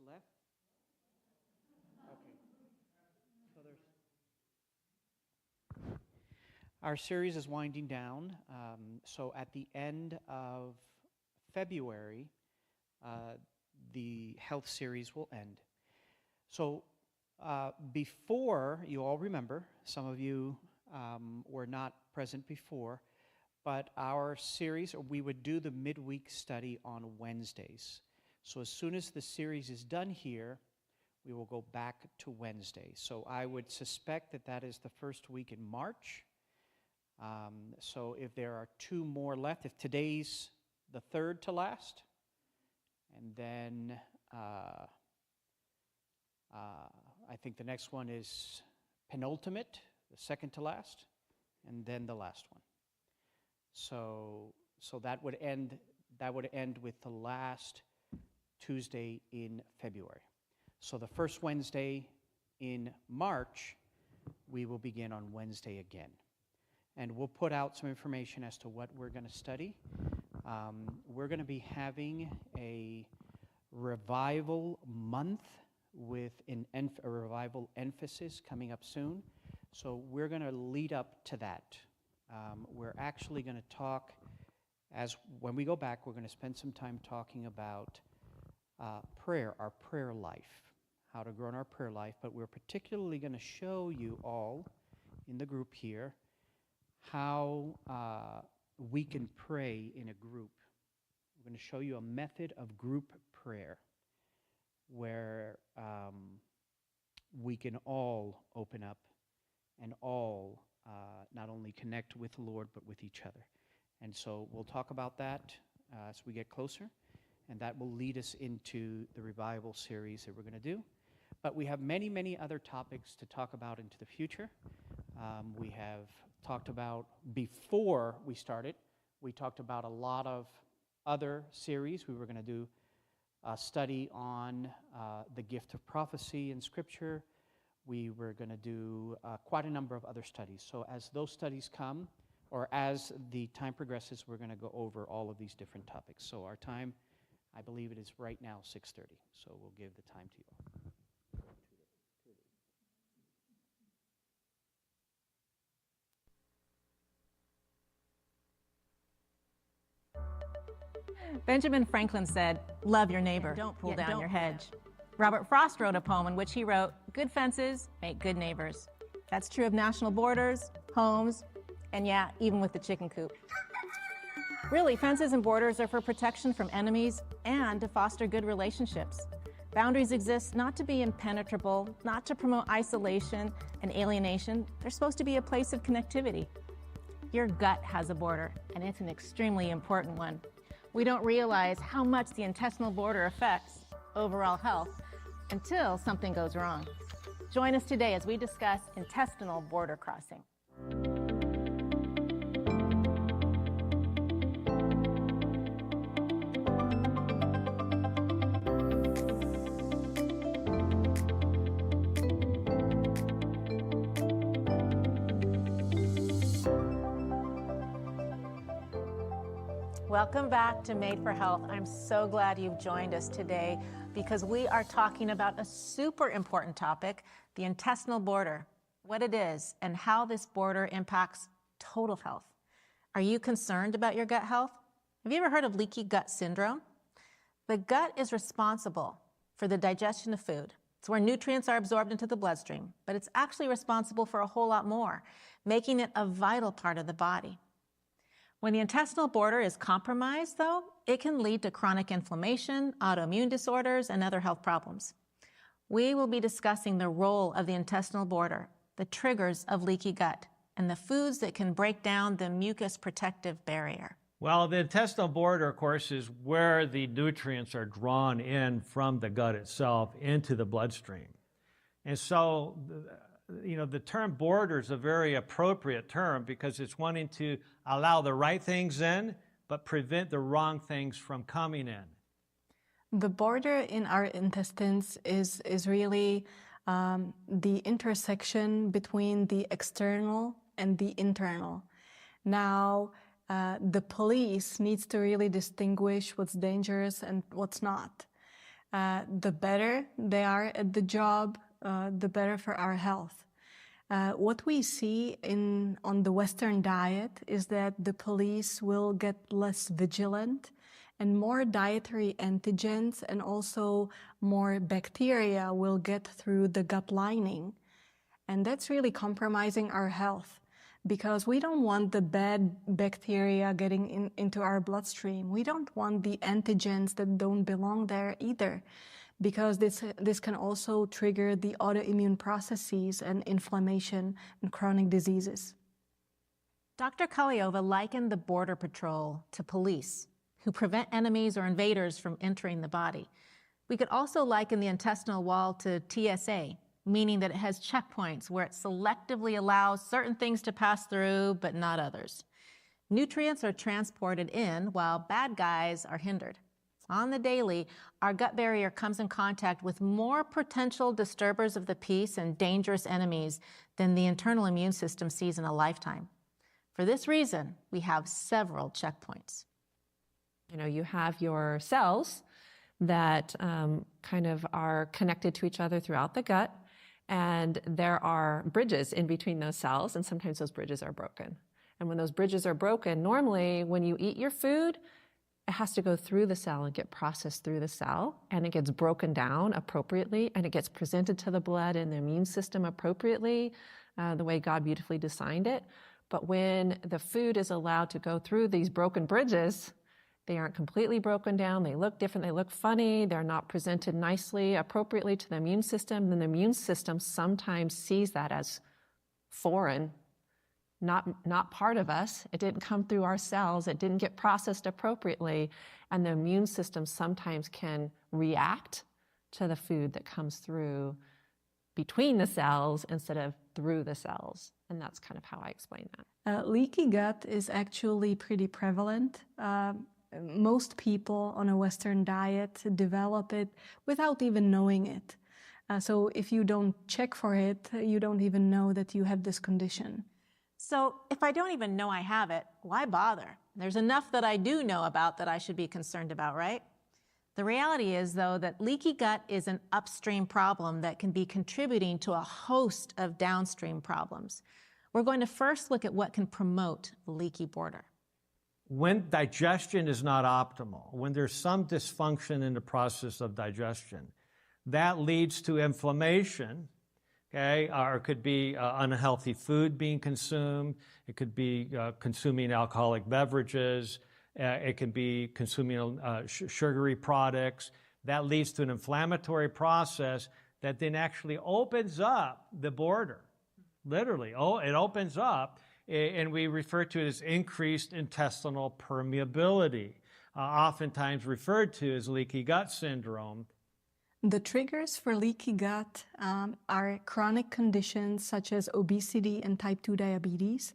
left? Okay. So our series is winding down. So at the end of February, the health series will end. So before, you all remember, some of you were not present before, but our series, we would do the midweek study on Wednesdays. So as soon as the series is done here, we will go back to Wednesday. So I would suspect that that is the first week in March. So if there are 2 more left, if today's the third to last, and then I think the next one is penultimate, the second to last, and then the last one. So that would end with the last Tuesday in February. So the first Wednesday in March, we will begin on Wednesday again. And we'll put out some information as to what we're going to study. We're going to be having a revival month with a revival emphasis coming up soon. So we're going to lead up to that. We're actually going to talk, when we go back, we're going to spend some time talking about prayer, our prayer life, how to grow in our prayer life. But we're particularly going to show you all in the group here how we can pray in a group. We're going to show you a method of group prayer where we can all open up and all not only connect with the Lord, but with each other. And so we'll talk about that as we get closer, and that will lead us into the revival series that we're going to do. But we have many, many other topics to talk about into the future. We have talked about, before we started, we talked about a lot of other series. We were going to do a study on the gift of prophecy in Scripture. We were going to do quite a number of other studies. So as those studies come, or as the time progresses, we're going to go over all of these different topics. So our time, I believe it is right now 6:30. So we'll give the time to you all. Benjamin Franklin said, "Love your neighbor, don't pull down your hedge." Robert Frost wrote a poem in which he wrote, "Good fences make good neighbors." That's true of national borders, homes, and yeah, even with the chicken coop. Really, fences and borders are for protection from enemies and to foster good relationships. Boundaries exist not to be impenetrable, not to promote isolation and alienation. They're supposed to be a place of connectivity. Your gut has a border, and it's an extremely important one. We don't realize how much the intestinal border affects overall health until something goes wrong. Join us today as we discuss intestinal border crossing. Welcome back to Made for Health. I'm so glad you've joined us today because we are talking about a super important topic, the intestinal border, what it is, and how this border impacts total health. Are you concerned about your gut health? Have you ever heard of leaky gut syndrome? The gut is responsible for the digestion of food. It's where nutrients are absorbed into the bloodstream, but it's actually responsible for a whole lot more, making it a vital part of the body. When the intestinal border is compromised, though, it can lead to chronic inflammation, autoimmune disorders, and other health problems. We will be discussing the role of the intestinal border, the triggers of leaky gut, and the foods that can break down the mucus protective barrier. Well, the intestinal border, of course, is where the nutrients are drawn in from the gut itself into the bloodstream. And so, the term border is a very appropriate term because it's wanting to allow the right things in, but prevent the wrong things from coming in. The border in our intestines is really the intersection between the external and the internal. Now, the police needs to really distinguish what's dangerous and what's not. the better they are at the job, the better for our health. What we see on the Western diet is that the police will get less vigilant and more dietary antigens and also more bacteria will get through the gut lining. And that's really compromising our health because we don't want the bad bacteria getting into our bloodstream. We don't want the antigens that don't belong there either, because this can also trigger the autoimmune processes and inflammation and chronic diseases. Dr. Kaliova likened the Border Patrol to police who prevent enemies or invaders from entering the body. We could also liken the intestinal wall to TSA, meaning that it has checkpoints where it selectively allows certain things to pass through, but not others. Nutrients are transported in while bad guys are hindered. On the daily, our gut barrier comes in contact with more potential disturbers of the peace and dangerous enemies than the internal immune system sees in a lifetime. For this reason, we have several checkpoints. You have your cells that kind of are connected to each other throughout the gut, and there are bridges in between those cells, and sometimes those bridges are broken. And when those bridges are broken, normally when you eat your food, it has to go through the cell and get processed through the cell, and it gets broken down appropriately, and it gets presented to the blood and the immune system appropriately, the way God beautifully designed it. But when the food is allowed to go through these broken bridges, they aren't completely broken down, they look different, they look funny, they're not presented nicely, appropriately to the immune system, then the immune system sometimes sees that as foreign, not part of us. It didn't come through our cells, it didn't get processed appropriately, and the immune system sometimes can react to the food that comes through between the cells instead of through the cells. And that's kind of how I explain that. Leaky gut is actually pretty prevalent. Most people on a Western diet develop it without even knowing it. So if you don't check for it, you don't even know that you have this condition. So if I don't even know I have it, why bother? There's enough that I do know about that I should be concerned about, right? The reality is, though, that leaky gut is an upstream problem that can be contributing to a host of downstream problems. We're going to first look at what can promote a leaky border. When digestion is not optimal, when there's some dysfunction in the process of digestion, that leads to inflammation, okay? Or it could be unhealthy food being consumed. It could be consuming alcoholic beverages. It can be consuming sugary products. That leads to an inflammatory process that then actually opens up the border. Literally, it opens up, and we refer to it as increased intestinal permeability, oftentimes referred to as leaky gut syndrome. The triggers for leaky gut are chronic conditions such as obesity and type 2 diabetes,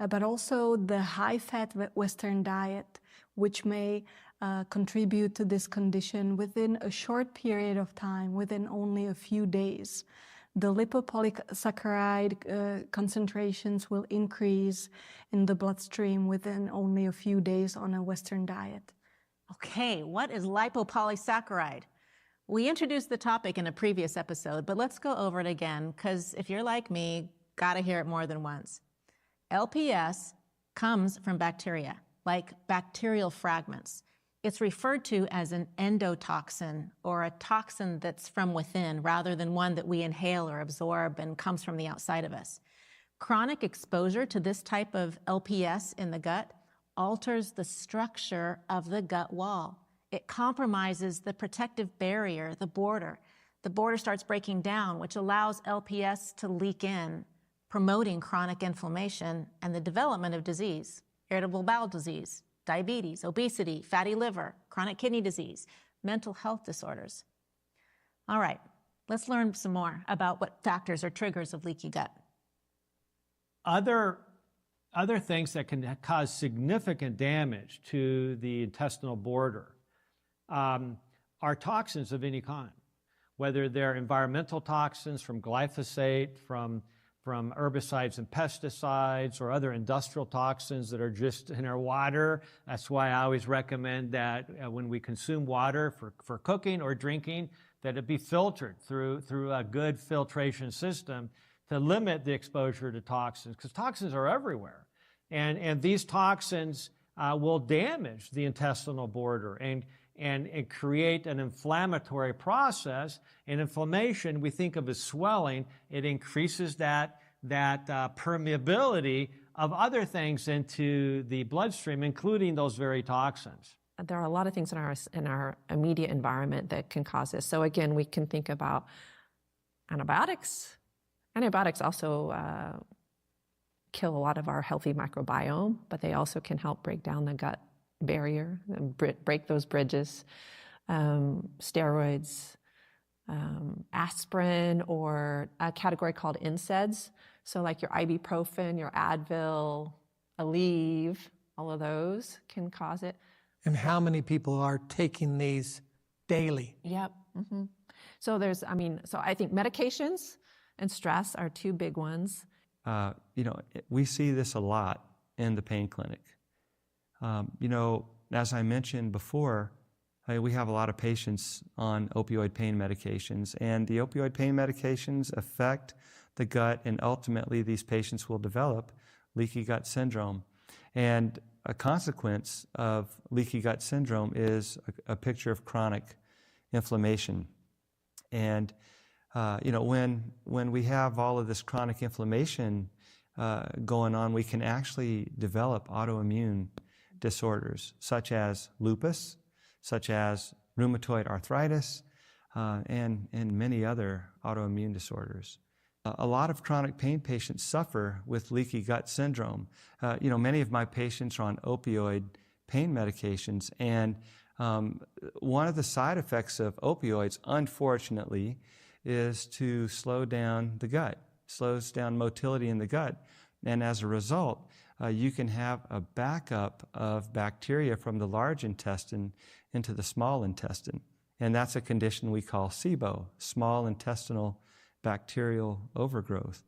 but also the high-fat Western diet, which may contribute to this condition within a short period of time, within only a few days. The lipopolysaccharide concentrations will increase in the bloodstream within only a few days on a Western diet. Okay, what is lipopolysaccharide? We introduced the topic in a previous episode, but let's go over it again, because if you're like me, gotta hear it more than once. LPS comes from bacteria, like bacterial fragments. It's referred to as an endotoxin, or a toxin that's from within, rather than one that we inhale or absorb and comes from the outside of us. Chronic exposure to this type of LPS in the gut alters the structure of the gut wall. It compromises the protective barrier, the border. The border starts breaking down, which allows LPS to leak in, promoting chronic inflammation and the development of disease, irritable bowel disease, diabetes, obesity, fatty liver, chronic kidney disease, mental health disorders. All right, let's learn some more about what factors or triggers of leaky gut. Other things that can cause significant damage to the intestinal border are toxins of any kind, whether they're environmental toxins from glyphosate, from from herbicides and pesticides or other industrial toxins that are just in our water. That's why I always recommend that when we consume water for cooking or drinking, that it be filtered through a good filtration system to limit the exposure to toxins, because toxins are everywhere. And these toxins will damage the intestinal border and create an inflammatory process. And inflammation, we think of as swelling. It increases that permeability of other things into the bloodstream, including those very toxins. There are a lot of things in our immediate environment that can cause this. So again, we can think about antibiotics. Antibiotics also kill a lot of our healthy microbiome, but they also can help break down the gut barrier and break those bridges. Steroids, aspirin, or a category called NSAIDs. So like your ibuprofen, your Advil, Aleve, all of those can cause it. And how many people are taking these daily? Yep. Mm-hmm. So I think medications and stress are two big ones. We see this a lot in the pain clinic. As I mentioned before, we have a lot of patients on opioid pain medications, and the opioid pain medications affect the gut, and ultimately these patients will develop leaky gut syndrome. And a consequence of leaky gut syndrome is a picture of chronic inflammation. And when we have all of this chronic inflammation going on, we can actually develop autoimmune disorders such as lupus, such as rheumatoid arthritis, and many other autoimmune disorders. A lot of chronic pain patients suffer with leaky gut syndrome. Many of my patients are on opioid pain medications, and one of the side effects of opioids, unfortunately, is to slow down the gut, slows down motility in the gut. And as a result, you can have a backup of bacteria from the large intestine into the small intestine. And that's a condition we call SIBO, small intestinal bacterial overgrowth.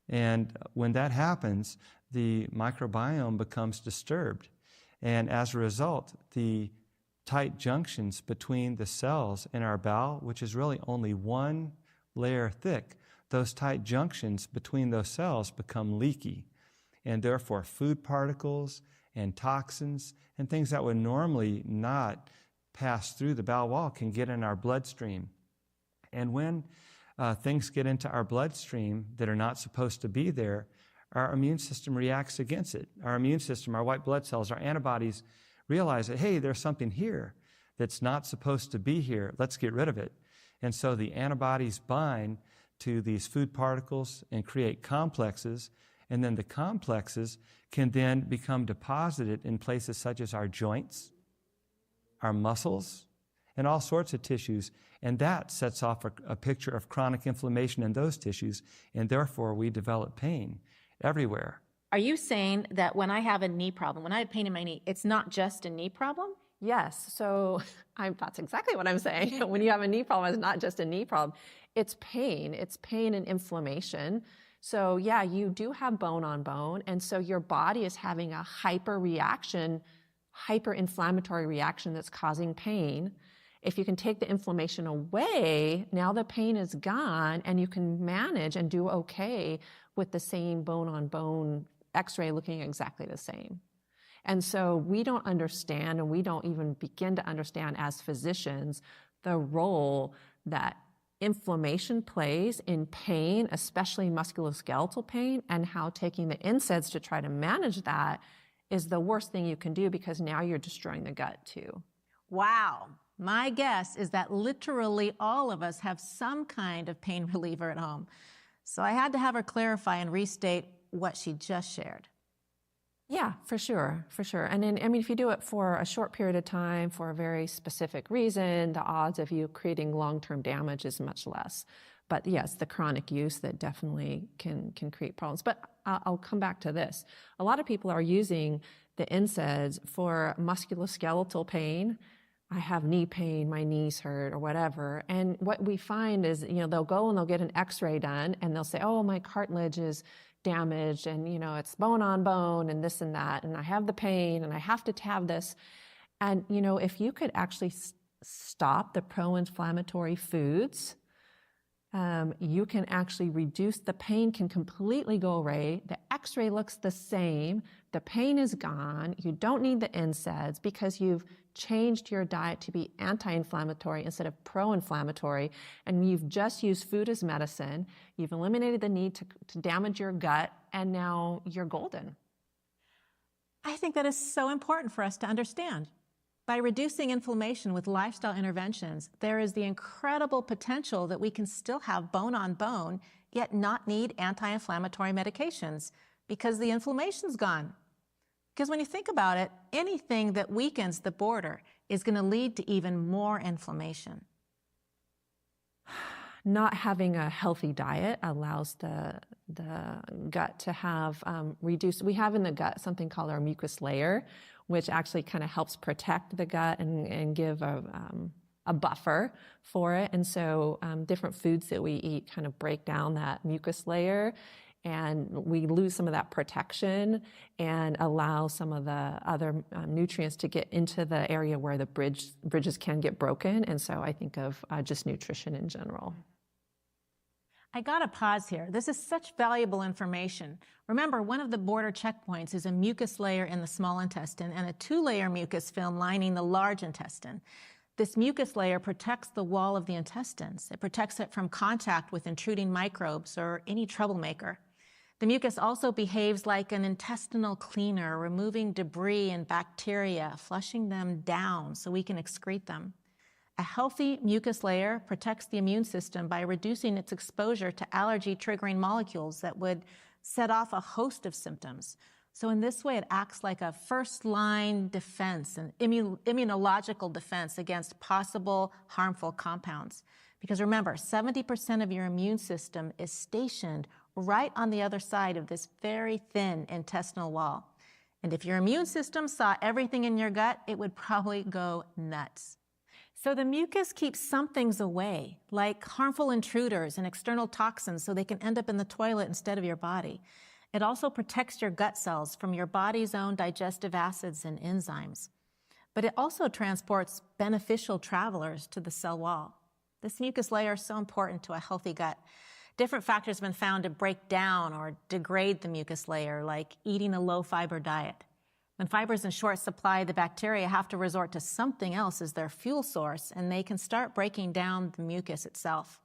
And when that happens, the microbiome becomes disturbed. And as a result, the tight junctions between the cells in our bowel, which is really only one layer thick, those tight junctions between those cells become leaky. And therefore, food particles and toxins and things that would normally not pass through the bowel wall can get in our bloodstream. And when things get into our bloodstream that are not supposed to be there, our immune system reacts against it. Our immune system, our white blood cells, our antibodies realize that, hey, there's something here that's not supposed to be here. Let's get rid of it. And so the antibodies bind to these food particles and create complexes, and then the complexes can then become deposited in places such as our joints, our muscles, and all sorts of tissues. And that sets off a picture of chronic inflammation in those tissues, and therefore we develop pain everywhere. Are you saying that when I have a knee problem, when I have pain in my knee, it's not just a knee problem? Yes, so that's exactly what I'm saying. When you have a knee problem, it's not just a knee problem. It's pain and inflammation. So yeah, you do have bone on bone, and so your body is having a hyperinflammatory reaction that's causing pain. If you can take the inflammation away, now the pain is gone, and you can manage and do okay with the same bone on bone x-ray looking exactly the same. And so we don't understand, and we don't even begin to understand as physicians, the role that inflammation plays in pain, especially musculoskeletal pain, and how taking the NSAIDs to try to manage that is the worst thing you can do, because now you're destroying the gut too. Wow. My guess is that literally all of us have some kind of pain reliever at home. So I had to have her clarify and restate what she just shared. Yeah, for sure. And then, if you do it for a short period of time for a very specific reason, the odds of you creating long-term damage is much less. But yes, the chronic use that definitely can create problems. But I'll come back to this. A lot of people are using the NSAIDs for musculoskeletal pain, I have knee pain, my knees hurt or whatever. And what we find is, they'll go and they'll get an x-ray done and they'll say, oh, my cartilage is damaged and, it's bone on bone and this and that. And I have the pain and I have to have this. And, if you could actually stop the pro-inflammatory foods, you can actually reduce the pain, can completely go away. The x-ray looks the same. The pain is gone. You don't need the NSAIDs because you've changed your diet to be anti-inflammatory instead of pro-inflammatory. And you've just used food as medicine. You've eliminated the need to damage your gut. And now you're golden. I think that is so important for us to understand. By reducing inflammation with lifestyle interventions, there is the incredible potential that we can still have bone on bone, yet not need anti-inflammatory medications because the inflammation's gone. Because when you think about it, anything that weakens the border is going to lead to even more inflammation. Not having a healthy diet allows the gut to have reduced. We have in the gut something called our mucus layer, which actually kind of helps protect the gut and give a buffer for it. And so different foods that we eat kind of break down that mucus layer, and we lose some of that protection and allow some of the other nutrients to get into the area where the bridges can get broken. And so I think of just nutrition in general. I gotta pause here. This is such valuable information. Remember, one of the border checkpoints is a mucus layer in the small intestine and a 2-layer mucus film lining the large intestine. This mucus layer protects the wall of the intestines. It protects it from contact with intruding microbes or any troublemaker. The mucus also behaves like an intestinal cleaner, removing debris and bacteria, flushing them down so we can excrete them. A healthy mucus layer protects the immune system by reducing its exposure to allergy-triggering molecules that would set off a host of symptoms. So in this way, it acts like a first-line defense, an immunological defense against possible harmful compounds. Because remember, 70% of your immune system is stationed right on the other side of this very thin intestinal wall. And if your immune system saw everything in your gut, it would probably go nuts. So the mucus keeps some things away, like harmful intruders and external toxins, so they can end up in the toilet instead of your body. It also protects your gut cells from your body's own digestive acids and enzymes. But it also transports beneficial travelers to the cell wall. This mucus layer is so important to a healthy gut. Different factors have been found to break down or degrade the mucus layer, like eating a low-fiber diet. When fiber is in short supply, the bacteria have to resort to something else as their fuel source, and they can start breaking down the mucus itself.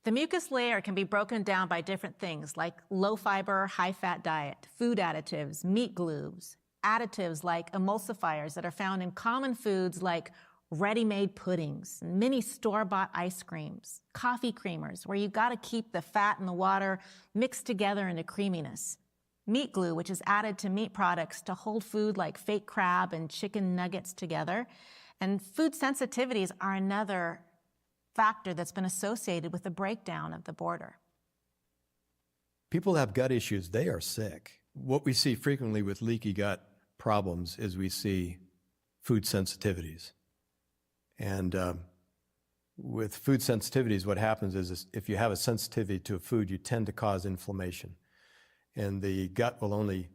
The mucus layer can be broken down by different things like low-fiber, high-fat diet, food additives, meat glues, additives like emulsifiers that are found in common foods like ready-made puddings, mini store-bought ice creams, coffee creamers, where you got to keep the fat and the water mixed together into creaminess. Meat glue, which is added to meat products to hold food like fake crab and chicken nuggets together. And food sensitivities are another factor that's been associated with the breakdown of the border. People have gut issues, they are sick. What we see frequently with leaky gut problems is we see food sensitivities. And with food sensitivities, what happens is if you have a sensitivity to a food, you tend to cause inflammation. And the gut will only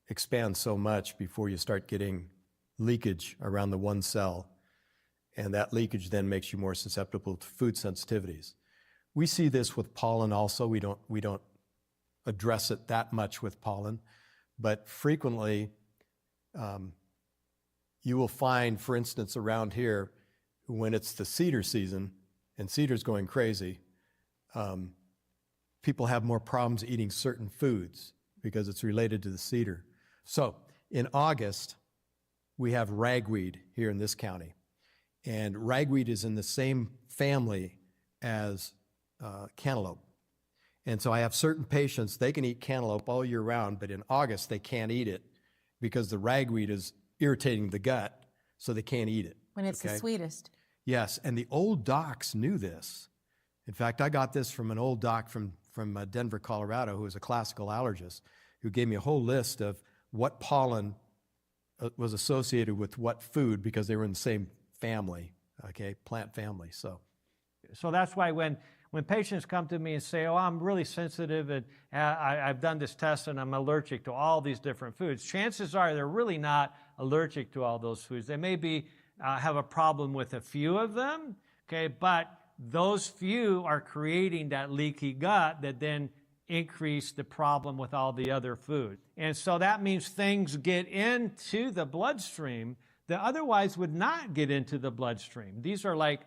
expand so much before you start getting leakage around the one cell. And that leakage then makes you more susceptible to food sensitivities. We see this with pollen also. We don't address it that much with pollen, but frequently you will find, for instance, around here, when it's the cedar season and cedar's going crazy, people have more problems eating certain foods because it's related to the cedar. So in August, we have ragweed here in this county. And ragweed is in the same family as cantaloupe. And so I have certain patients, they can eat cantaloupe all year round, but in August they can't eat it because the ragweed is irritating the gut, so they can't eat it. When it's the sweetest. Yes, and the old docs knew this. In fact, I got this from an old doc from Denver, Colorado, who was a classical allergist, who gave me a whole list of what pollen was associated with what food because they were in the same family, okay, plant family. So that's why when patients come to me and say, oh, I'm really sensitive and I've done this test and I'm allergic to all these different foods, chances are they're really not allergic to all those foods. They may be have a problem with a few of them, okay, but those few are creating that leaky gut that then increase the problem with all the other food. And so that means things get into the bloodstream that otherwise would not get into the bloodstream. These are like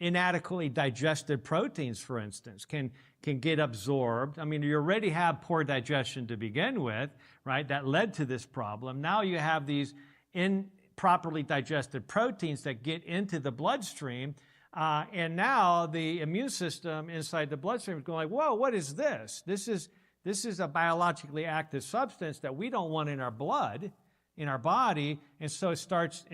inadequately digested proteins, for instance, can get absorbed. I mean, you already have poor digestion to begin with, right? That led to this problem. Now you have these improperly digested proteins that get into the bloodstream, and now the immune system inside the bloodstream is going like, whoa, what is this? This is a biologically active substance that we don't want in our blood, in our body, and so it starts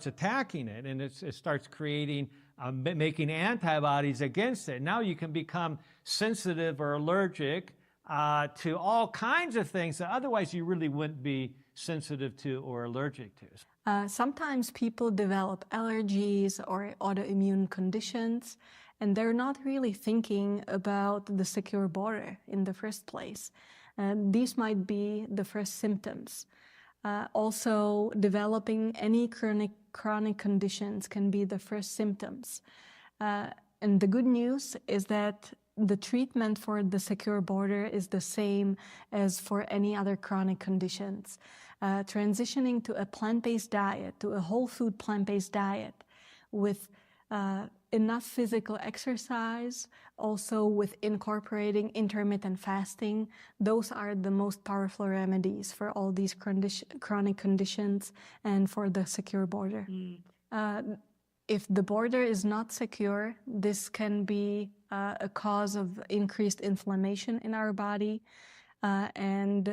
attacking it, and it starts creating, making antibodies against it. Now you can become sensitive or allergic to all kinds of things that otherwise you really wouldn't be sensitive to or allergic to. Sometimes people develop allergies or autoimmune conditions, and they're not really thinking about the secure border in the first place. These might be the first symptoms. Also, developing any chronic conditions can be the first symptoms. And the good news is that the treatment for the secure border is the same as for any other chronic conditions. Transitioning to a plant-based diet, to a whole food plant-based diet with enough physical exercise, also with incorporating intermittent fasting, those are the most powerful remedies for all these chronic conditions and for the secure border. If the border is not secure, this can be a cause of increased inflammation in our body and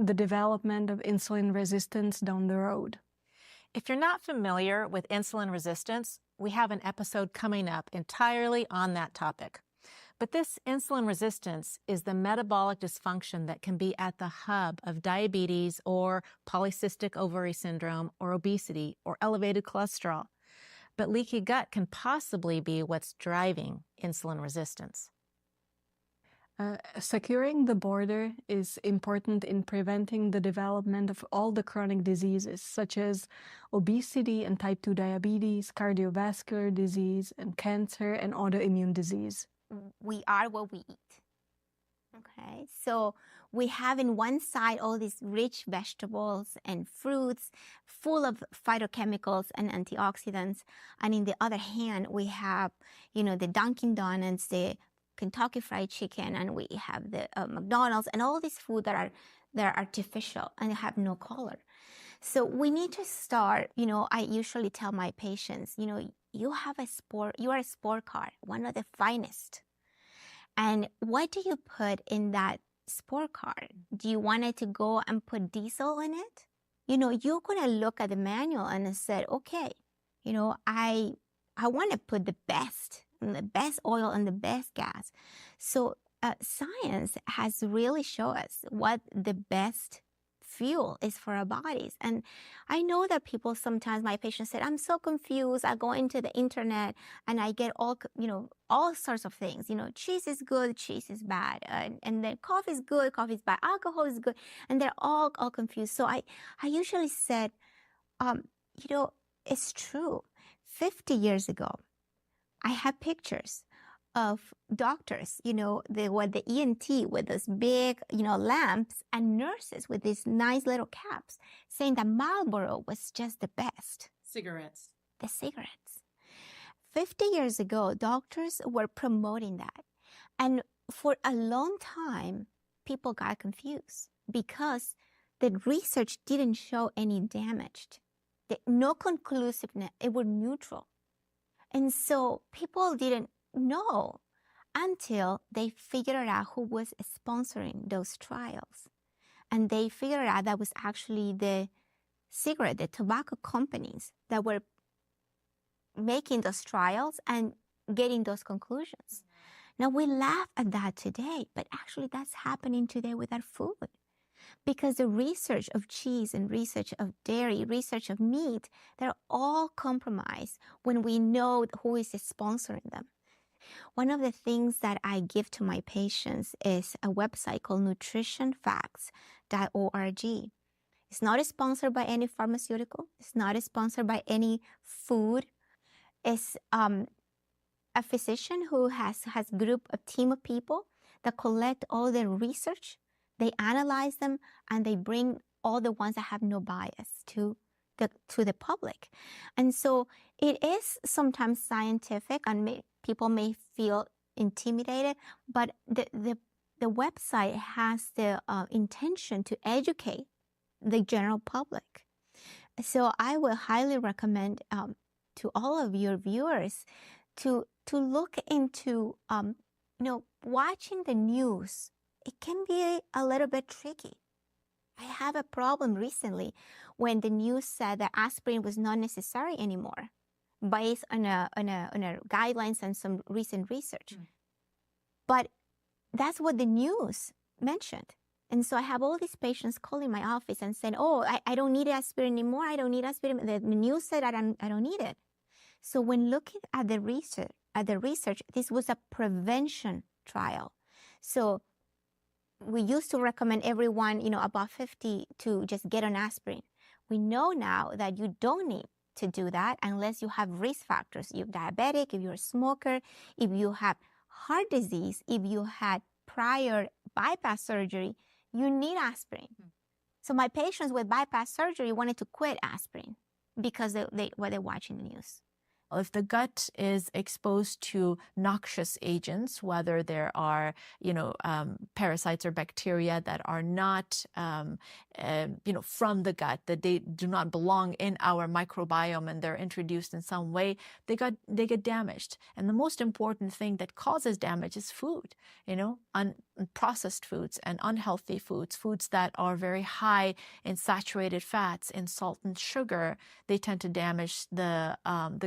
the development of insulin resistance down the road. If you're not familiar with insulin resistance, we have an episode coming up entirely on that topic. But this insulin resistance is the metabolic dysfunction that can be at the hub of diabetes or polycystic ovary syndrome or obesity or elevated cholesterol. But leaky gut can possibly be what's driving insulin resistance. Securing the border is important in preventing the development of all the chronic diseases, such as obesity and type 2 diabetes, cardiovascular disease, and cancer and autoimmune disease. We are what we eat. Okay, so we have in one side all these rich vegetables and fruits full of phytochemicals and antioxidants, and in the other hand we have, the Dunkin' Donuts, the Kentucky Fried Chicken, and we have the McDonald's, and all these food that are artificial and have no color. So we need to start. I usually tell my patients, you are a sport car, one of the finest. And what do you put in that sport car? Do you want it to go and put diesel in it? You're going to look at the manual and say, okay, I want to put the best oil and the best gas. So science has really shown us what the best fuel is for our bodies. And I know that people sometimes, my patients said, I'm so confused. I go into the internet and I get all sorts of things. Cheese is good, cheese is bad. And then coffee is good, coffee is bad. Alcohol is good. And they're all confused. So I usually said, it's true. 50 years ago, I have pictures of doctors, the ENT with those big, lamps, and nurses with these nice little caps saying that Marlboro was just the best. Cigarettes. The cigarettes. 50 years ago, doctors were promoting that. And for a long time, people got confused because the research didn't show any damage. No conclusiveness. It was neutral. And so people didn't know until they figured out who was sponsoring those trials. And they figured out that was actually the tobacco companies that were making those trials and getting those conclusions. Now we laugh at that today, but actually that's happening today with our food. Because the research of cheese and research of dairy, research of meat, they're all compromised when we know who is sponsoring them. One of the things that I give to my patients is a website called nutritionfacts.org. It's not sponsored by any pharmaceutical. It's not sponsored by any food. It's a physician who has a team of people that collect all their research. They analyze them and they bring all the ones that have no bias to the public. And so it is sometimes scientific and people may feel intimidated, but the website has the intention to educate the general public. So I will highly recommend to all of your viewers to look into watching the news. It can be a little bit tricky. I have a problem recently when the news said that aspirin was not necessary anymore, based on a guidelines and some recent research. But that's what the news mentioned. And so I have all these patients calling my office and saying, oh, I don't need aspirin anymore. I don't need aspirin. The news said I don't need it. So when looking at the research, this was a prevention trial. So we used to recommend everyone, above 50 to just get on aspirin. We know now that you don't need to do that unless you have risk factors. You're diabetic, if you're a smoker, if you have heart disease, if you had prior bypass surgery, you need aspirin. So my patients with bypass surgery wanted to quit aspirin because they were watching the news. If the gut is exposed to noxious agents, whether there are, parasites or bacteria that are not, from the gut, that they do not belong in our microbiome and they're introduced in some way, they get damaged. And the most important thing that causes damage is food, processed foods and unhealthy foods, foods that are very high in saturated fats, in salt and sugar. They tend to damage the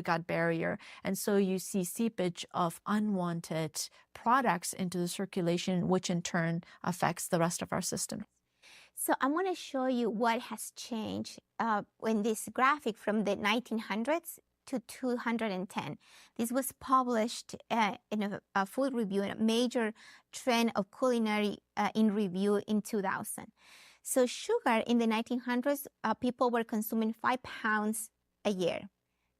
gut barrier. And so you see seepage of unwanted products into the circulation, which in turn affects the rest of our system. So I'm going to show you what has changed in this graphic from the 1900s to 210. This was published in a food review, in a major trend of culinary in review in 2000. So sugar in the 1900s, people were consuming 5 pounds a year.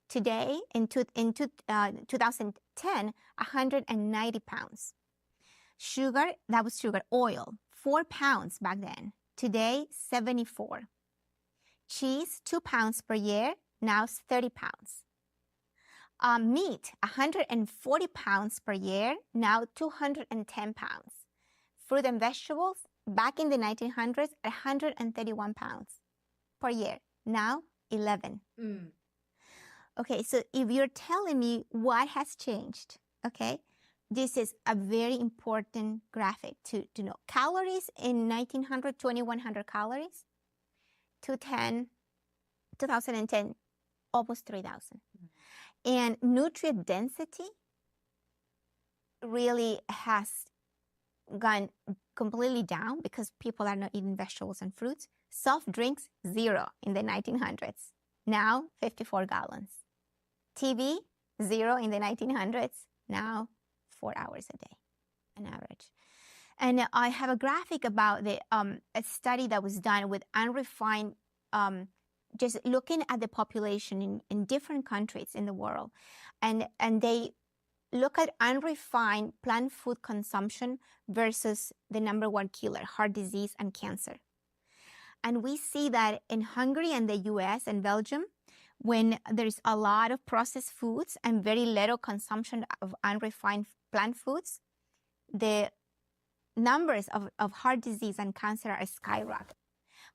Today, in 2010, 190 pounds. Sugar, that was sugar, oil, 4 pounds back then. Today, 74. Cheese, 2 pounds per year, now it's 30 pounds. Meat, 140 pounds per year, now 210 pounds. Fruit and vegetables, back in the 1900s, 131 pounds per year, now 11. Okay, so if you're telling me what has changed, okay, this is a very important graphic to know. Calories in 1900, 2,100 calories. 2010, almost 3,000. And nutrient density really has gone completely down because people are not eating vegetables and fruits. Soft drinks, 0 in the 1900s. Now, 54 gallons. TV, 0 in the 1900s. Now, 4 hours a day, on average. And I have a graphic about a study that was done with unrefined, just looking at the population in different countries in the world. And they look at unrefined plant food consumption versus the #1 killer, heart disease and cancer. And we see that in Hungary and the US and Belgium, when there's a lot of processed foods and very little consumption of unrefined plant foods, the numbers of heart disease and cancer are skyrocketing.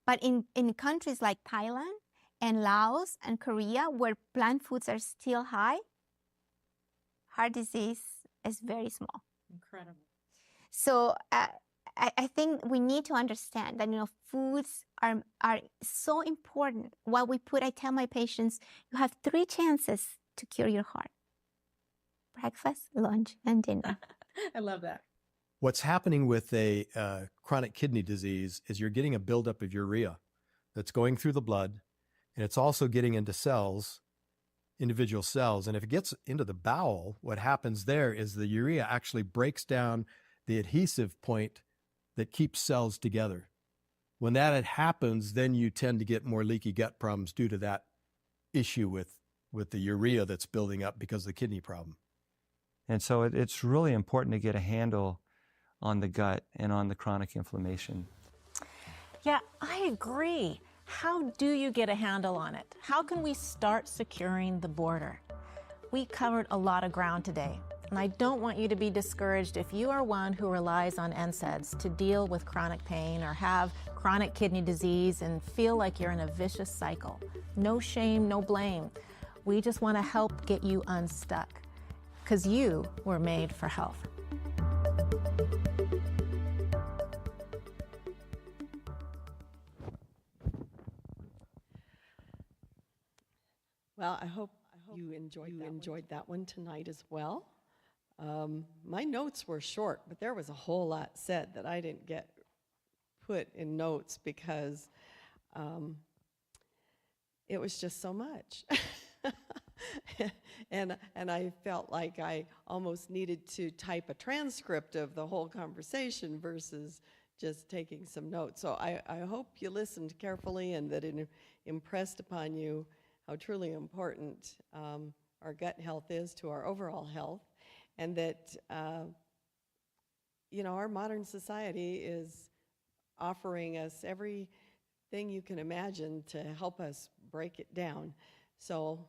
But in countries like Thailand and Laos and Korea, where plant foods are still high, heart disease is very small. Incredible. So I think we need to understand that, foods are so important. What we put, I tell my patients, you have 3 chances to cure your heart: breakfast, lunch, and dinner. I love that. What's happening with a chronic kidney disease is you're getting a buildup of urea that's going through the blood, and it's also getting into cells, individual cells. And if it gets into the bowel, what happens there is the urea actually breaks down the adhesive point that keeps cells together. When that happens, then you tend to get more leaky gut problems due to that issue with the urea that's building up because of the kidney problem. And so it's really important to get a handle on the gut and on the chronic inflammation. Yeah, I agree. How do you get a handle on it? How can we start securing the border? We covered a lot of ground today, and I don't want you to be discouraged if you are one who relies on NSAIDs to deal with chronic pain or have chronic kidney disease and feel like you're in a vicious cycle. No shame, no blame. We just want to help get you unstuck, because you were made for health. Well, I hope you enjoyed that one tonight as well. My notes were short, but there was a whole lot said that I didn't get put in notes because it was just so much. and I felt like I almost needed to type a transcript of the whole conversation versus just taking some notes. So I hope you listened carefully and that it impressed upon you how truly important our gut health is to our overall health, and that our modern society is offering us everything you can imagine to help us break it down. So,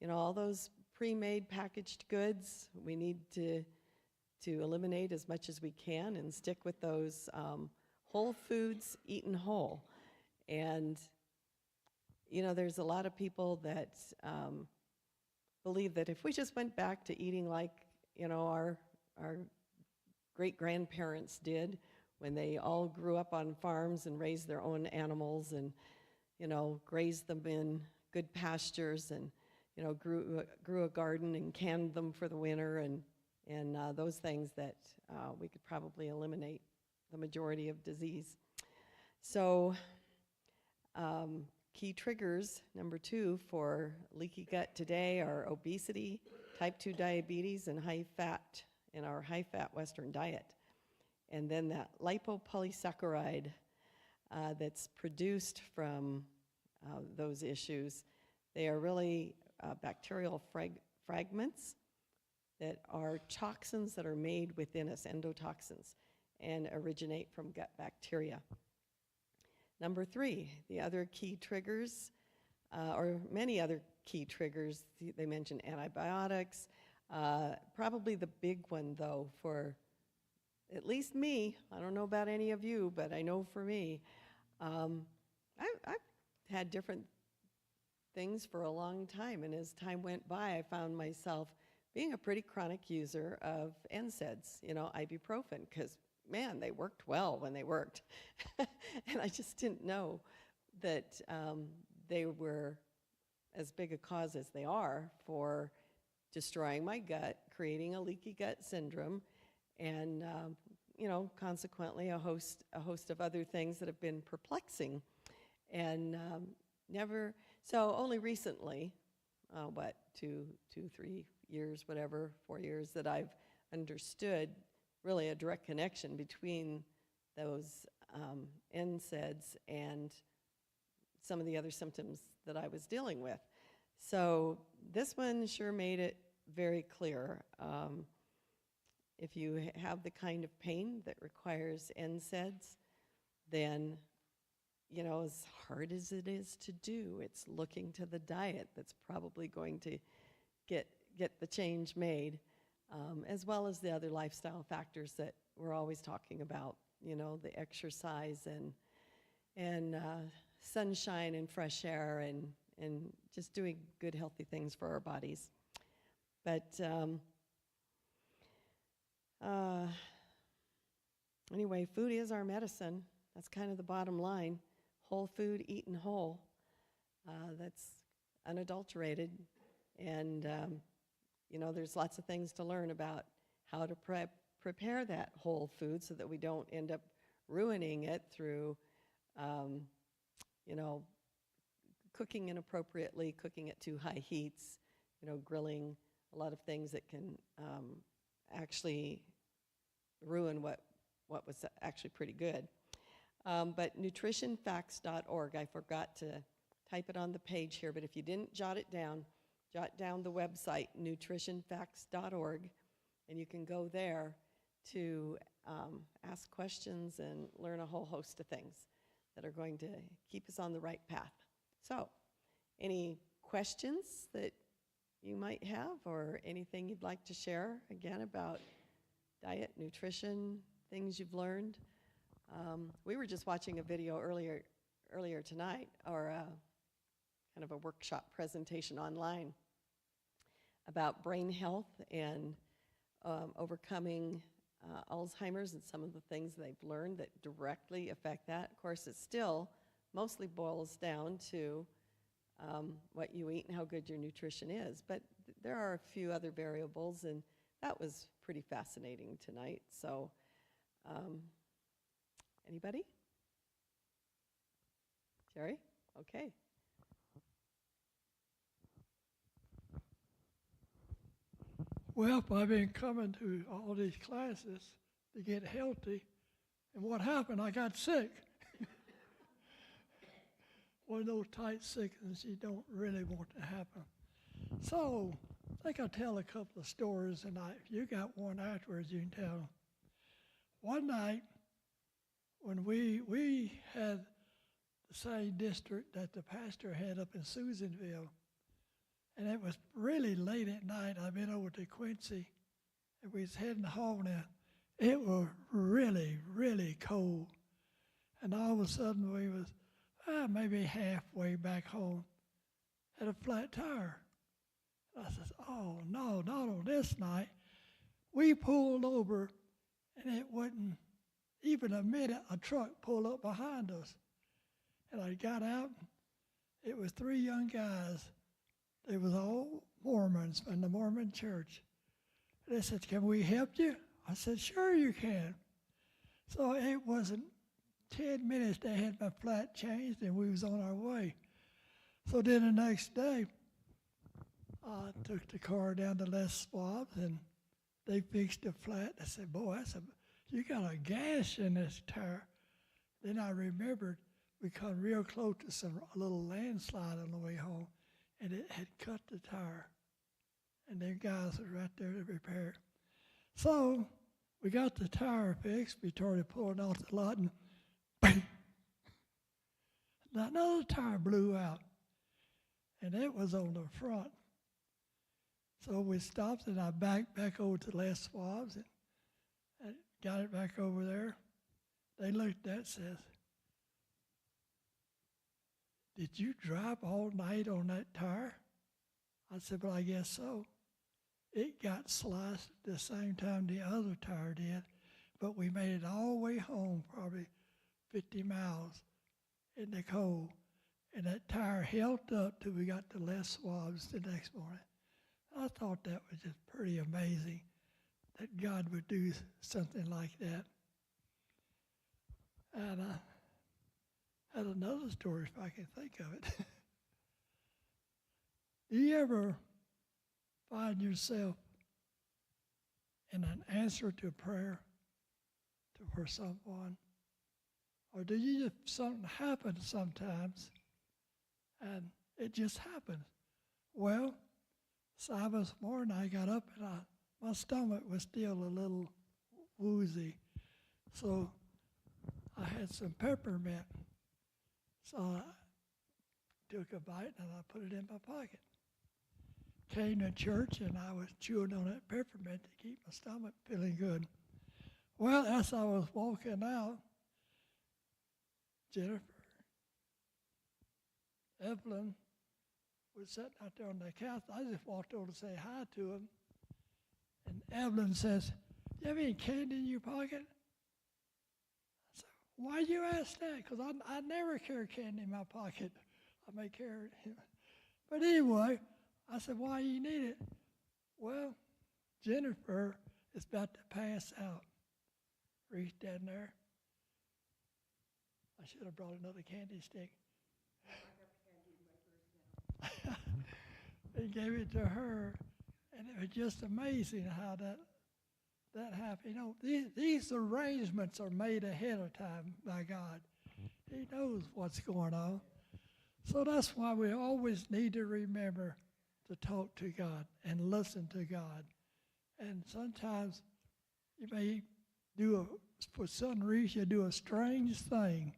all those pre-made packaged goods, we need to eliminate as much as we can and stick with those whole foods eaten whole. And there's a lot of people that believe that if we just went back to eating like, our great-grandparents did when they all grew up on farms and raised their own animals and, grazed them in good pastures and, grew a garden and canned them for the winter and those things, that we could probably eliminate the majority of disease. So, key triggers, number 2, for leaky gut today are obesity, type 2 diabetes, and high fat in our high-fat Western diet. And then that lipopolysaccharide that's produced from those issues, they are really bacterial fragments that are toxins that are made within us, endotoxins, and originate from gut bacteria. Number 3, the other key triggers, or many other key triggers, they mentioned antibiotics. Probably the big one, though, for at least me, I don't know about any of you, but I know for me, I've had different things for a long time, and as time went by, I found myself being a pretty chronic user of NSAIDs, ibuprofen, because man, they worked well when they worked. And I just didn't know that they were as big a cause as they are for destroying my gut, creating a leaky gut syndrome, and consequently a host of other things that have been perplexing. And only recently, 2, 3 years, whatever, 4 years, that I've understood really a direct connection between those NSAIDs and some of the other symptoms that I was dealing with. So this one sure made it very clear. If you have the kind of pain that requires NSAIDs, then, as hard as it is to do, it's looking to the diet that's probably going to get the change made. As well as the other lifestyle factors that we're always talking about, the exercise and sunshine and fresh air and just doing good, healthy things for our bodies. But anyway, food is our medicine. That's kind of the bottom line. Whole food eaten whole. That's unadulterated. And there's lots of things to learn about how to prepare that whole food so that we don't end up ruining it through, you know, cooking inappropriately, cooking at too high heats, you know, grilling, a lot of things that can actually ruin what was actually pretty good. But nutritionfacts.org, I forgot to type it on the page here, but if you didn't jot down the website, nutritionfacts.org, and you can go there to ask questions and learn a whole host of things that are going to keep us on the right path. So, any questions that you might have, or anything you'd like to share, again, about diet, nutrition, things you've learned? We were just watching a video earlier tonight, or kind of a workshop presentation online about brain health and overcoming Alzheimer's and some of the things they've learned that directly affect that. Of course, it still mostly boils down to what you eat and how good your nutrition is, but there are a few other variables, and that was pretty fascinating tonight. So, anybody? Jerry? Okay. Well, I've been coming to all these classes to get healthy, and what happened, I got sick. One of those tight sicknesses you don't really want to happen. So, I think I'll tell a couple of stories, and if you got one afterwards, you can tell them. One night, when we had the same district that the pastor had up in Susanville, and it was really late at night. I've been over to Quincy, and we was heading home now. It was really, really cold. And all of a sudden we was maybe halfway back home, had a flat tire. I said, oh no, not on this night. We pulled over, and it wasn't even a minute a truck pulled up behind us. And I got out, it was 3 young guys. They was all Mormons from the Mormon church. They said, can we help you? I said, sure you can. So it wasn't 10 minutes they had my flat changed, and we was on our way. So then the next day, I took the car down to Les Schwab's, and they fixed the flat. I said, boy, you got a gash in this tire. Then I remembered we come real close to a little landslide on the way home, and it had cut the tire. And them guys were right there to repair it. So we got the tire fixed. We started pulling off the lot, and bang! Another tire blew out, and it was on the front. So we stopped, and I backed back over to Les Schwab's and got it back over there. They looked at it and says, did you drive all night on that tire? I said, well, I guess so. It got sliced at the same time the other tire did, but we made it all the way home, probably 50 miles in the cold, and that tire held up till we got to Les Schwab's the next morning. I thought that was just pretty amazing that God would do something like that. And I had another story, if I can think of it. Do you ever find yourself in an answer to prayer for someone? Or do you just, something happen sometimes, and it just happens? Well, Sabbath morning I got up, and my stomach was still a little woozy. So I had some peppermint. So I took a bite, and I put it in my pocket. Came to church, and I was chewing on that peppermint to keep my stomach feeling good. Well, as I was walking out, Jennifer, Evelyn was sitting out there on the couch. I just walked over to say hi to him. And Evelyn says, you have any candy in your pocket? I said, why you ask that? Because I never carry candy in my pocket. I may carry it. But anyway, I said, why you need it? Well, Jennifer is about to pass out. Reached down there, I should have brought another candy stick. He gave it to her, and it was just amazing how that happened. You know, these arrangements are made ahead of time by God. He knows what's going on. So that's why we always need to remember to talk to God and listen to God. And sometimes you may for some reason, you do a strange thing,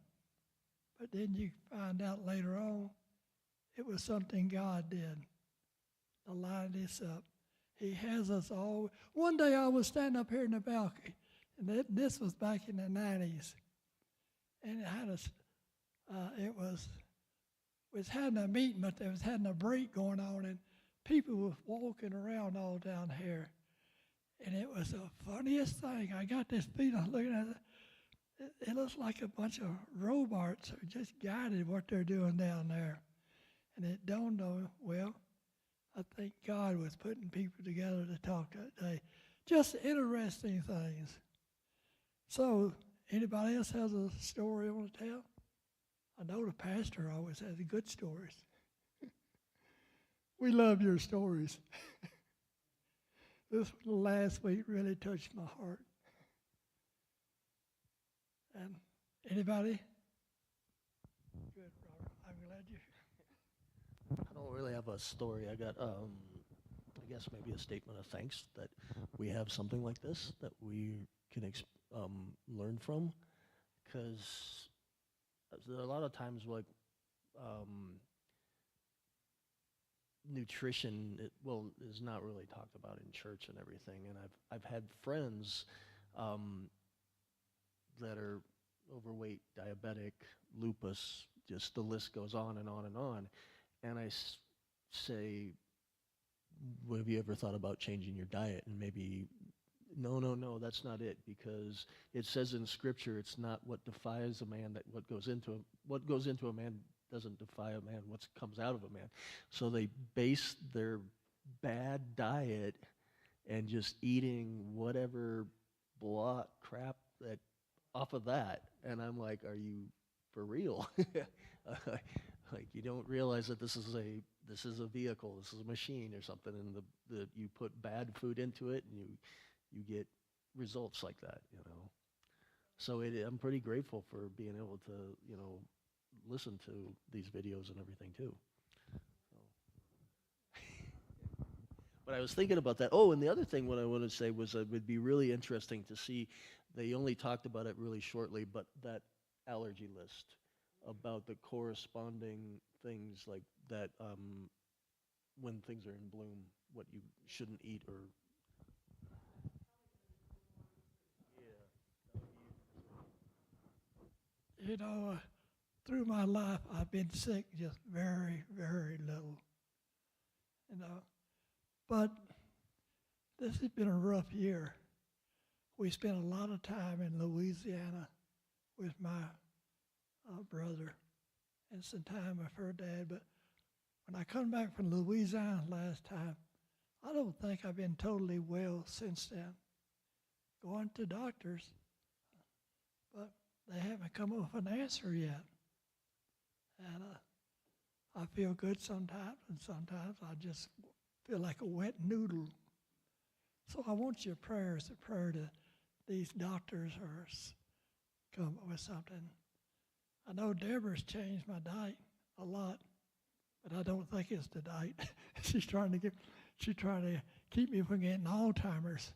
but then you find out later on it was something God did to line this up. He has us all. One day I was standing up here in the balcony, and this was back in the 90s, and it had was having a meeting, but they was having a break going on, and people were walking around all down here. And it was the funniest thing. I got this feeling looking at it. It looks like a bunch of robots are just guided what they're doing down there. And it dawned on me, well, I think God was putting people together to talk that day. Just interesting things. So, anybody else has a story they want to tell? I know the pastor always has good stories. We love your stories. This last week really touched my heart. And anybody? Good, Robert. I'm glad you. I don't really have a story. I got, I guess maybe a statement of thanks that we have something like this that we can learn from, because there are a lot of times like nutrition is not really talked about in church and everything, and I've had friends that are overweight, diabetic, lupus, just the list goes on and on and on, and I say, well, have you ever thought about changing your diet? And maybe no, that's not it, because it says in Scripture it's not what defies a man, that what goes into a man doesn't defy a man, what comes out of a man. So they base their bad diet and just eating whatever crap that off of that. And I'm like, are you for real? Like, you don't realize that this is a vehicle, this is a machine or something, and you put bad food into it and you get results like that, you know. So I'm pretty grateful for being able to, you know, listen to these videos and everything too. So. But I was thinking about that. Oh, and the other thing what I wanted to say was it would be really interesting to see, they only talked about it really shortly, but that allergy list about the corresponding things like that when things are in bloom, what you shouldn't eat or... You know, through my life, I've been sick just very, very little, you know. But this has been a rough year. We spent a lot of time in Louisiana with my brother and some time with her dad. But when I come back from Louisiana last time, I don't think I've been totally well since then. Going to doctors, but they haven't come up with an answer yet. And I feel good sometimes, and sometimes I just feel like a wet noodle. So I want your prayers, a prayer to these doctors or come up with something. I know Deborah's changed my diet a lot, but I don't think it's the diet. She's trying to keep me from getting Alzheimer's.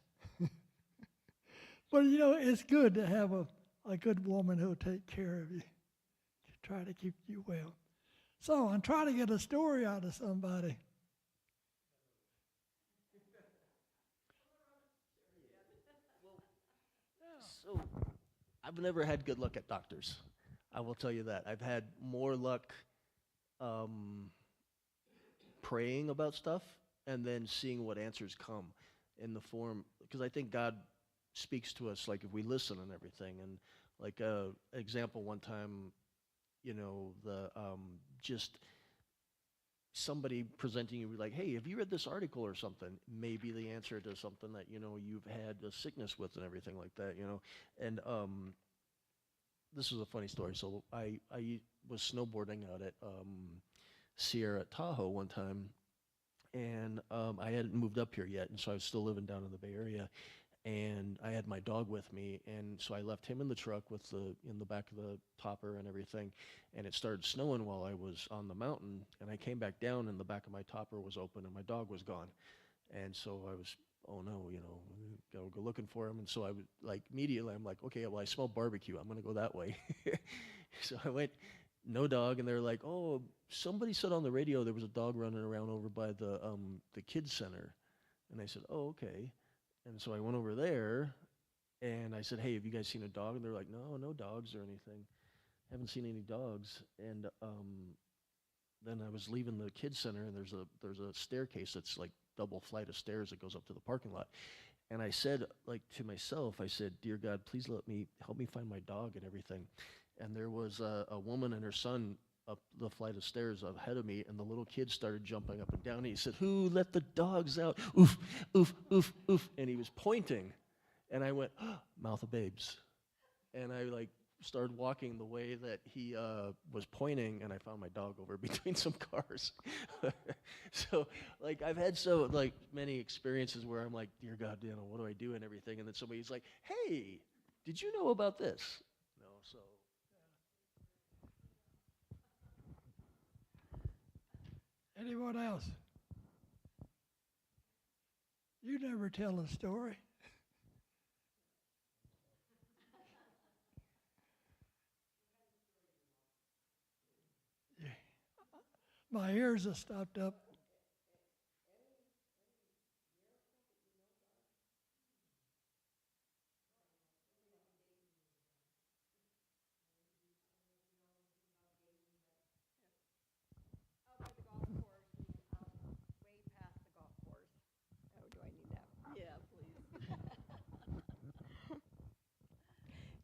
But you know, it's good to have a good woman who'll take care of you, try to keep you well. So I'm trying to get a story out of somebody. So I've never had good luck at doctors. I will tell you that. I've had more luck praying about stuff and then seeing what answers come in the form, because I think God speaks to us like if we listen and everything. And like example, one time, you know, just somebody presenting you like, hey, have you read this article or something? Maybe the answer to something that, you know, you've had a sickness with and everything like that, you know. And this is a funny story. So I was snowboarding out at Sierra Tahoe one time, and I hadn't moved up here yet, and so I was still living down in the Bay Area, and I had my dog with me, and so I left him in the truck in the back of the topper and everything, and it started snowing while I was on the mountain, and I came back down, and the back of my topper was open, and my dog was gone, and so I was, oh no, go looking for him, and so I was like, immediately I'm like, okay, well, I smell barbecue, I'm gonna go that way. So I went, no dog, and they're like, oh, somebody said on the radio there was a dog running around over by the kids center, and I said, oh, okay. And so I went over there, and I said, hey, have you guys seen a dog? And they're like, no dogs or anything. Haven't seen any dogs. And then I was leaving the kids center, and there's a staircase that's like double flight of stairs that goes up to the parking lot. And I said, like, to myself, I said, dear God, please help me find my dog and everything. And there was a woman and her son up the flight of stairs ahead of me, and the little kid started jumping up and down. And he said, who let the dogs out? Oof, oof, oof, oof. And he was pointing. And I went, oh, mouth of babes. And I like started walking the way that he was pointing, and I found my dog over between some cars. So like I've had so like many experiences where I'm like, dear God, what do I do and everything? And then somebody's like, hey, did you know about this? No, so. Anyone else? You never tell a story. Yeah. My ears are stopped up.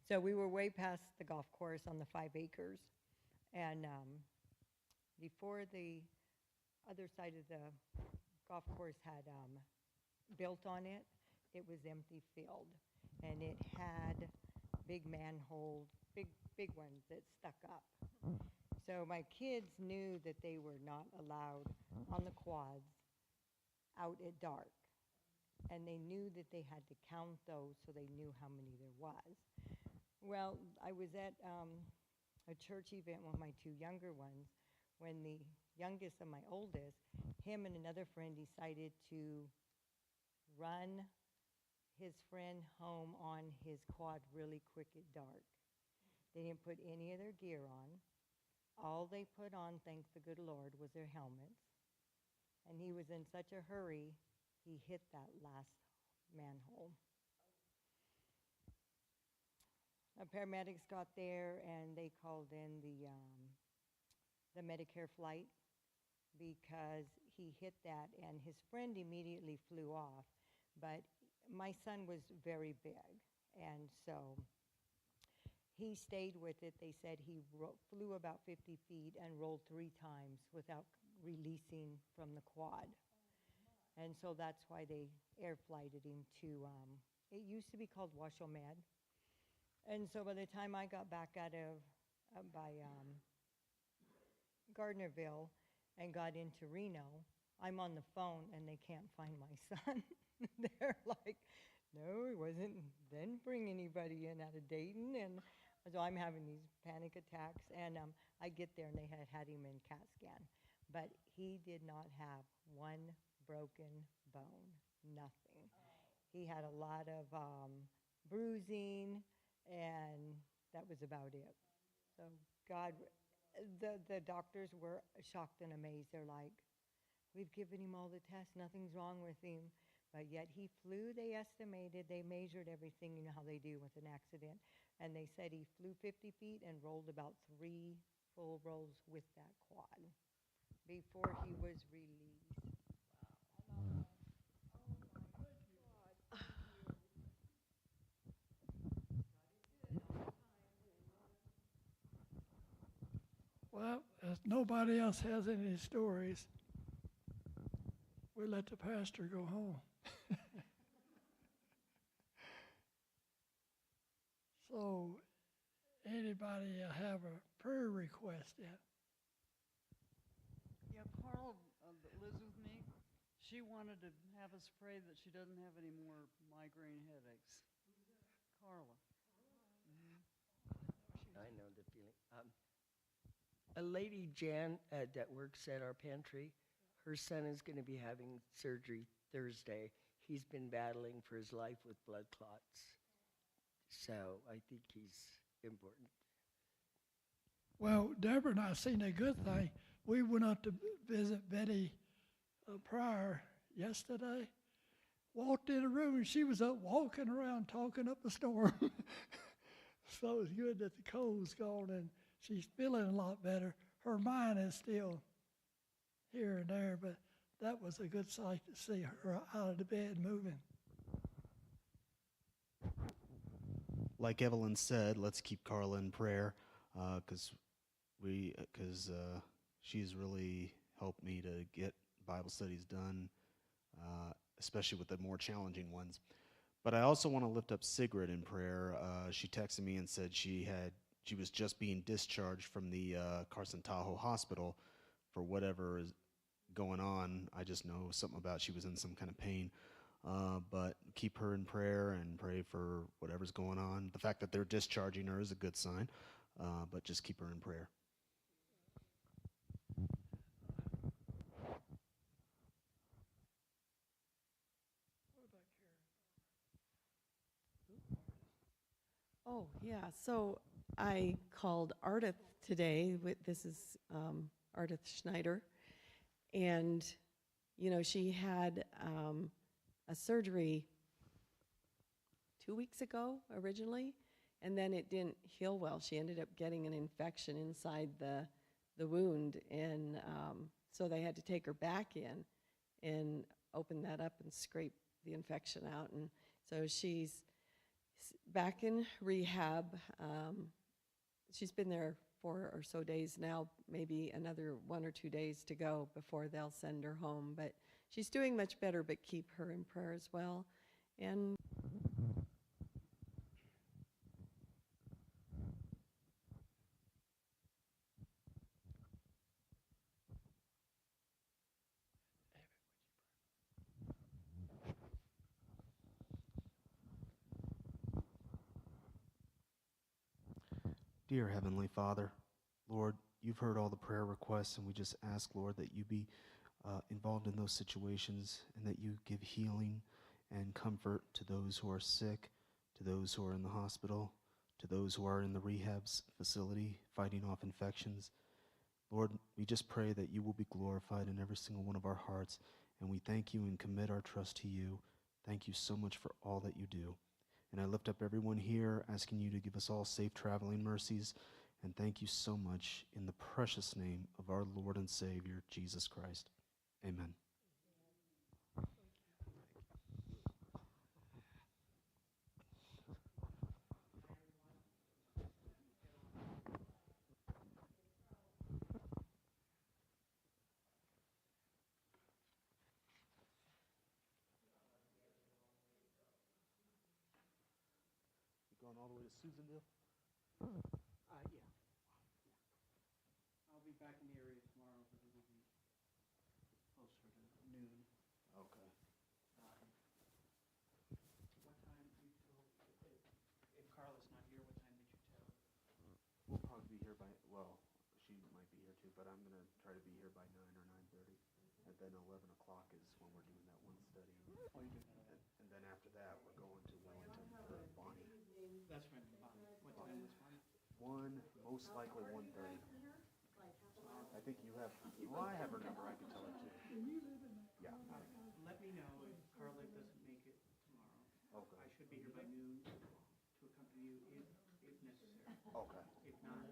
So we were way past the golf course on the 5 acres. And before the other side of the golf course had built on it, it was empty field. And it had big manholes, big ones that stuck up. So my kids knew that they were not allowed on the quads out at dark. And they knew that they had to count those so they knew how many there was. Well, I was at a church event with my 2 younger ones when the youngest and my oldest, him and another friend decided to run his friend home on his quad really quick at dark. They didn't put any of their gear on. All they put on, thank the good Lord, was their helmets. And he was in such a hurry, he hit that last manhole. Paramedics got there, and they called in the Medicare flight because he hit that, and his friend immediately flew off. But my son was very big, and so he stayed with it. They said he flew about 50 feet and rolled 3 times without releasing from the quad. And so that's why they air flighted him to, it used to be called Washoe-Med. And so by the time I got back out of, by Gardnerville and got into Reno, I'm on the phone and they can't find my son. They're like, no, he didn't bring anybody in out of Dayton. And so I'm having these panic attacks. And I get there and they had him in CAT scan. But he did not have one broken bone, nothing. He had a lot of bruising, and that was about it. So God, the doctors were shocked and amazed. They're like, we've given him all the tests, nothing's wrong with him. But yet he flew, they estimated, they measured everything, you know how they do with an accident. And they said he flew 50 feet and rolled about 3 full rolls with that quad before he was released. Well, if nobody else has any stories, we'll let the pastor go home. So, anybody have a prayer request yet? Yeah, Carl that lives with me, she wanted to have us pray that she doesn't have any more migraine headaches. Carla. I know the feeling. A lady, Jan, that works at our pantry, her son is going to be having surgery Thursday. He's been battling for his life with blood clots. So I think he's important. Well, Deborah and I seen a good thing. We went up to visit Betty Pryor yesterday. Walked in a room and she was up walking around talking up a storm. So it was good that the cold's gone and she's feeling a lot better. Her mind is still here and there, but that was a good sight to see her out of the bed moving. Like Evelyn said, let's keep Carla in prayer because she's really helped me to get Bible studies done, especially with the more challenging ones. But I also want to lift up Sigrid in prayer. She texted me and said she was just being discharged from the Carson Tahoe Hospital for whatever is going on. I just know something about she was in some kind of pain. But keep her in prayer and pray for whatever's going on. The fact that they're discharging her is a good sign, but just keep her in prayer. Oh, yeah. So I called Ardith today. This is Ardith Schneider. And, you know, she had a surgery 2 weeks ago originally, and then it didn't heal well. She ended up getting an infection inside the wound, and so they had to take her back in and open that up and scrape the infection out. And so she's back in rehab. She's been there 4 or so days now, maybe another 1 or 2 days to go before they'll send her home. But she's doing much better, but keep her in prayer as well. And Dear Heavenly Father, Lord, you've heard all the prayer requests, and we just ask, Lord, that you be involved in those situations and that you give healing and comfort to those who are sick, to those who are in the hospital, to those who are in the rehab facility fighting off infections. Lord, we just pray that you will be glorified in every single one of our hearts, and we thank you and commit our trust to you. Thank you so much for all that you do. And I lift up everyone here, asking you to give us all safe traveling mercies. And thank you so much in the precious name of our Lord and Savior, Jesus Christ. Amen. Going all the way to Susanville? Yeah. I'll be back in the area tomorrow, but it will be closer to noon. Okay. What time do you tell, if Carla's not here, what time did you tell? We'll probably be here by, well, she might be here too, but I'm going to try to be here by 9 or 9:30. And then 11 o'clock is when we're doing that one study. Oh, you're doing that. And then after that, we're going to Wellington for Bonnie. That's right, Bonnie. What time was Bonnie? Most likely 1:30. I think you have, well, I have her number, I can tell her too. Yeah. Let me know if Carla doesn't make it tomorrow. Okay. I should be here by noon to accompany you if necessary. Okay. If not,